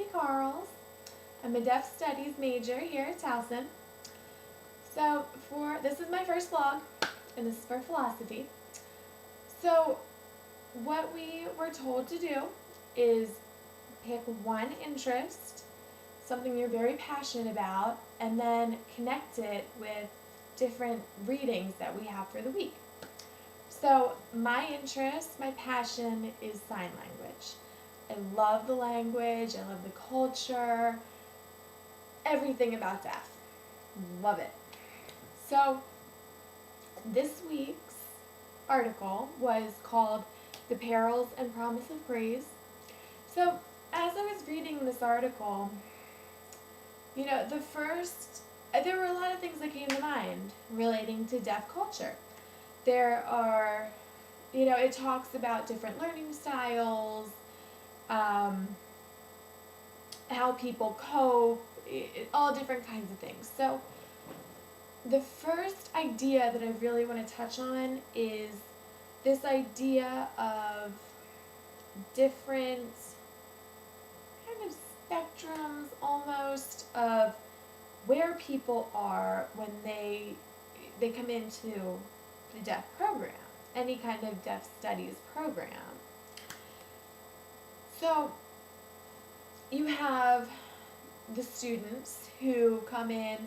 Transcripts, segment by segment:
Carls. I'm a Deaf Studies major here at Towson. So this is my first vlog, and this is for philosophy. So what we were told to do is pick one interest, something you're very passionate about, and then connect it with different readings that we have for the week. So my interest, my passion is sign language. I love the language, I love the culture, everything about deaf. Love it. So this week's article was called The Perils and Promise of Praise. So as I was reading this article, there were a lot of things that came to mind relating to deaf culture. There are, it talks about different learning styles, how people cope, all different kinds of things. So the first idea that I really want to touch on is this idea of different kind of spectrums almost of where people are when they come into the deaf program, any kind of deaf studies program. So you have the students who come in,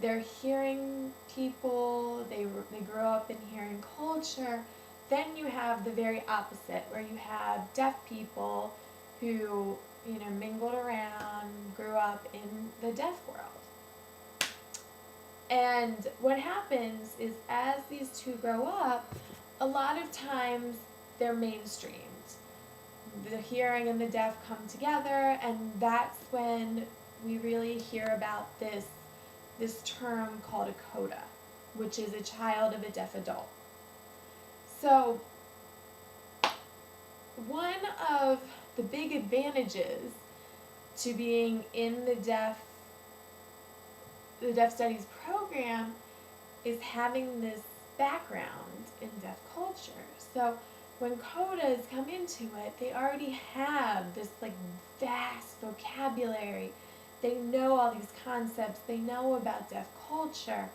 they're hearing people, they grow up in hearing culture. Then you have the very opposite, where you have deaf people who, mingled around, grew up in the deaf world. And what happens is as these two grow up, a lot of times they're mainstreamed. The hearing and the deaf come together, and that's when we really hear about this term called a coda, which is a child of a deaf adult. So one of the big advantages to being in the deaf studies program is having this background in deaf culture. So when codas come into it, they already have this vast vocabulary. They know all these concepts. They know about deaf culture.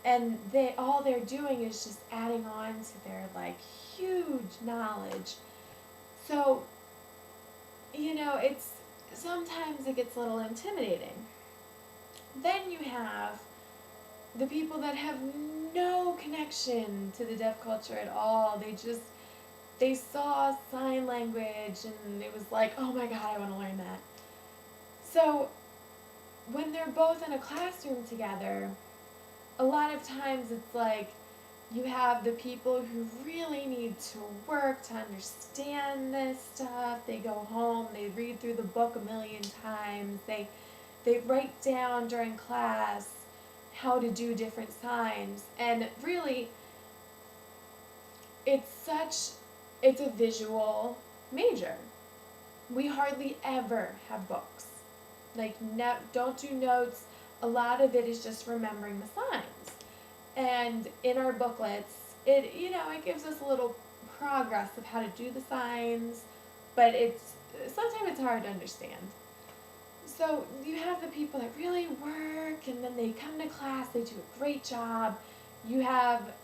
And all they're doing is just adding on to their huge knowledge. So, sometimes it gets a little intimidating. Then you have the people that have no connection to the deaf culture at all. They saw sign language and it was like, oh my God, I want to learn that. So when they're both in a classroom together, a lot of times it's like you have the people who really need to work to understand this stuff. They go home, they read through the book a million times, they write down during class how to do different signs, and really it's a visual major. We hardly ever have books. Don't do notes. A lot of it is just remembering the signs. And in our booklets, it gives us a little progress of how to do the signs, but sometimes it's hard to understand. So you have the people that really work, and then they come to class, they do a great job. You have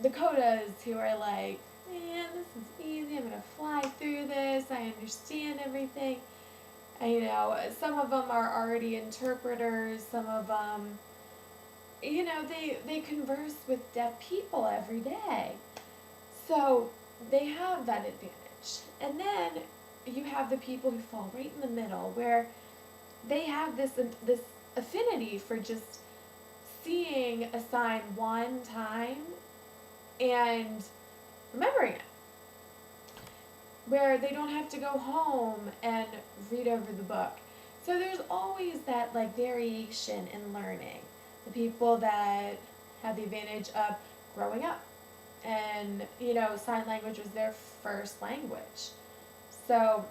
the codas who are like, man, this is easy, I'm going to fly through this, I understand everything. And, some of them are already interpreters, some of them, they converse with deaf people every day. So they have that advantage. And then you have the people who fall right in the middle, where they have this affinity for just seeing a sign one time and remembering it, where they don't have to go home and read over the book. So there's always that variation in learning. The people that have the advantage of growing up, and sign language was their first language. So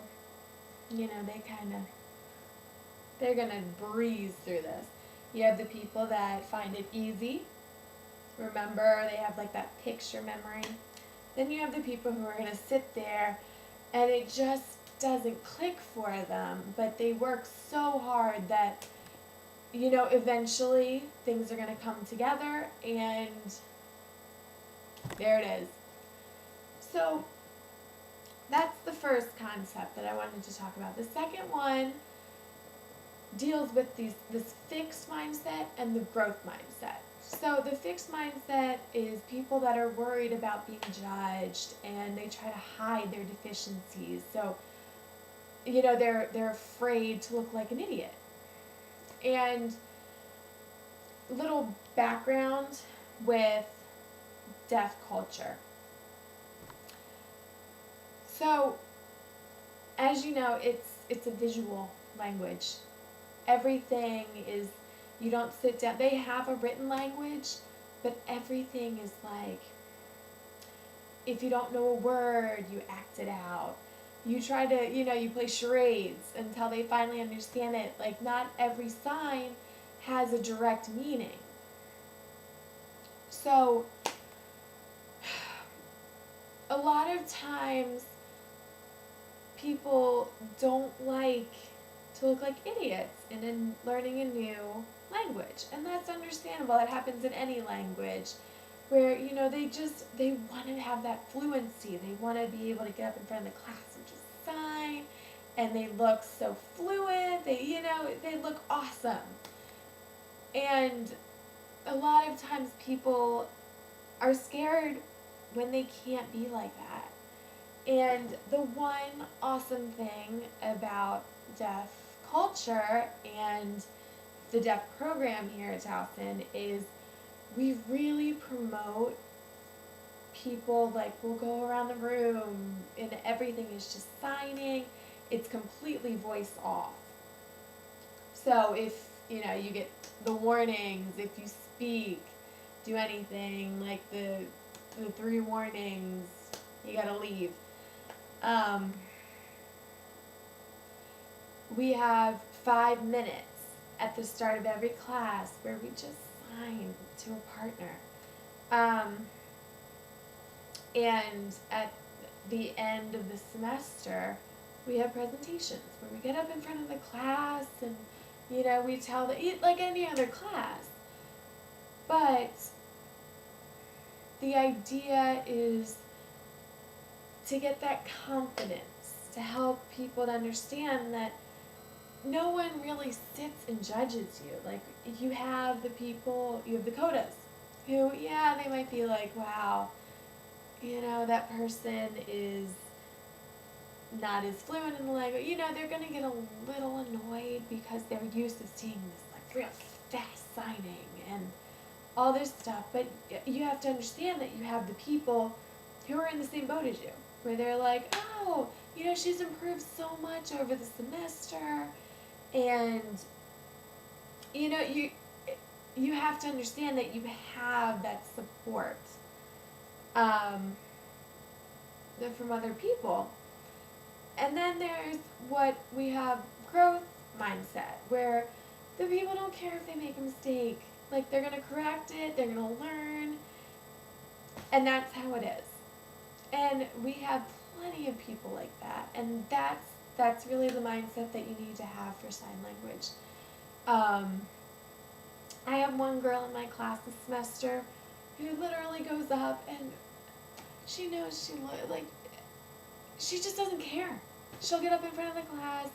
they're gonna breeze through this. You have the people that find it easy. Remember, they have that picture memory. Then you have the people who are gonna sit there and it just doesn't click for them, but they work so hard that, you know, eventually things are going to come together, and there it is. So that's the first concept that I wanted to talk about. The second one deals with this fixed mindset and the growth mindset. So the fixed mindset is people that are worried about being judged, and they try to hide their deficiencies. So, you know, they're afraid to look like an idiot. And little background with deaf culture. So, as you know, it's a visual language. Everything is, you don't sit down. They have a written language, but everything is like, if you don't know a word, you act it out. You try to, you know, you play charades until they finally understand it. Like, not every sign has a direct meaning. So, a lot of times, people don't like to look like idiots in learning a new language. And that's understandable. That happens in any language where, you know, they want to have that fluency. They want to be able to get up in front of the class and just sign, and they look so fluent. They look awesome. And a lot of times people are scared when they can't be like that. And the one awesome thing about deaf culture and the deaf program here at Towson is we really promote people, like, we'll go around the room and everything is just signing. It's completely voice off. So if, you know, you get the warnings, if you speak, do anything, like the 3 warnings, you gotta leave. We have 5 minutes at the start of every class where we just sign to a partner. And at the end of the semester, we have presentations where we get up in front of the class and, you know, we tell like any other class. But the idea is to get that confidence, to help people to understand that no one really sits and judges you. Like, you have the codas who, yeah, they might be like, wow, you know, that person is not as fluent in the language. You know, they're going to get a little annoyed because they're used to seeing this, like, real fast signing and all this stuff. But you have to understand that you have the people who are in the same boat as you, where they're like, oh, you know, she's improved so much over the semester. And, you know, you have to understand that you have that support from other people. And then there's what we have, growth mindset, where the people don't care if they make a mistake. Like, they're going to correct it, they're going to learn, and that's how it is. And we have plenty of people like that, and that's really the mindset that you need to have for sign language. I have one girl in my class this semester who literally goes up and she knows she just doesn't care. She'll get up in front of the class,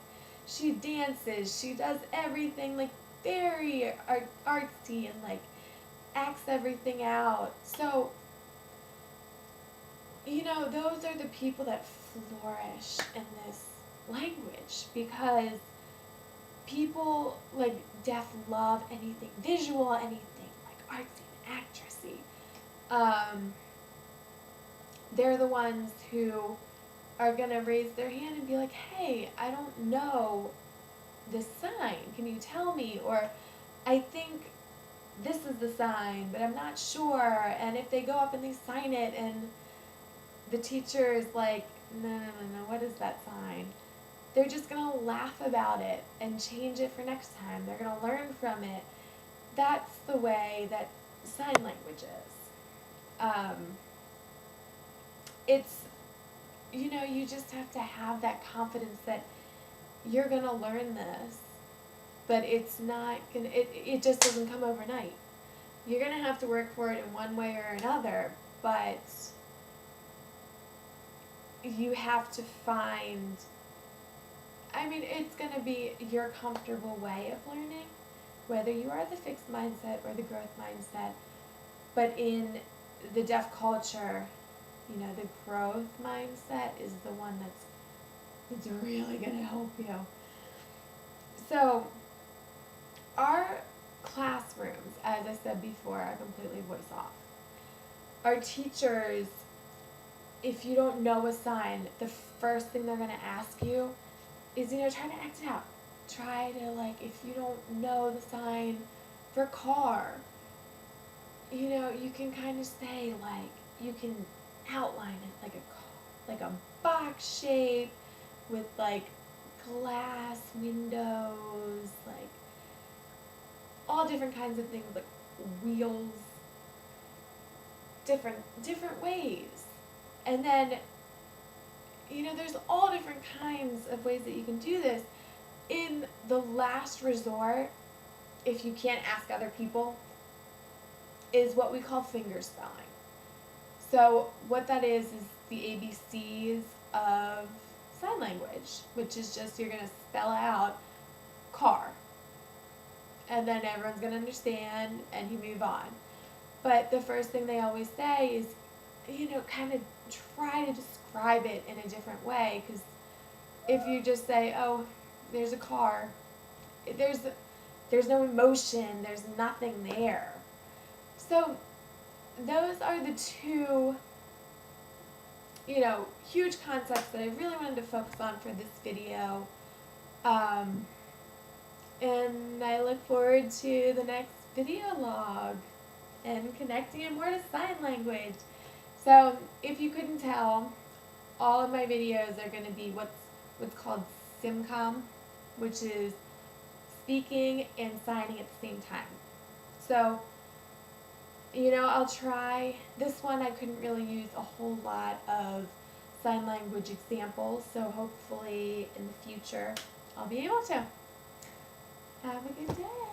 she dances, she does everything, like, very artsy, and, like, acts everything out. So, you know, those are the people that flourish in this language, because people, like, deaf love anything visual, anything like artsy and actressy. They're the ones who are going to raise their hand and be like, hey, I don't know this sign, can you tell me? Or, I think this is the sign, but I'm not sure. And if they go up and they sign it and the teacher is like, no, what is that sign? They're just going to laugh about it and change it for next time. They're going to learn from it. That's the way that sign language is. It's you know, you just have to have that confidence that you're going to learn this, but it's not going to, it just doesn't come overnight. You're going to have to work for it in one way or another, but you have to find, I mean, it's going to be your comfortable way of learning, whether you are the fixed mindset or the growth mindset. But in the deaf culture, you know, the growth mindset is the one that's really going to help you. So, our classrooms, as I said before, are completely voice off. Our teachers, if you don't know a sign, the first thing they're going to ask you is, you know, try to act it out. Try to, like, if you don't know the sign for car, you know, you can kind of say, like, you can outline it like a box shape with, like, glass windows, like, all different kinds of things, like wheels, different ways. And then, you know, there's all different kinds of ways that you can do this. In the last resort, if you can't ask other people, is what we call finger spelling. So what that is the ABCs of sign language, which is just you're going to spell out car. And then everyone's going to understand and you move on. But the first thing they always say is, you know, kind of try to describe it in a different way, because if you just say, oh, there's a car, there's no emotion, there's nothing there. So those are the two, you know, huge concepts that I really wanted to focus on for this video. And I look forward to the next video log and connecting it more to sign language. So if you couldn't tell, all of my videos are going to be what's called SimCom, which is speaking and signing at the same time. So, you know, I'll try. This one I couldn't really use a whole lot of sign language examples, so hopefully in the future I'll be able to. Have a good day.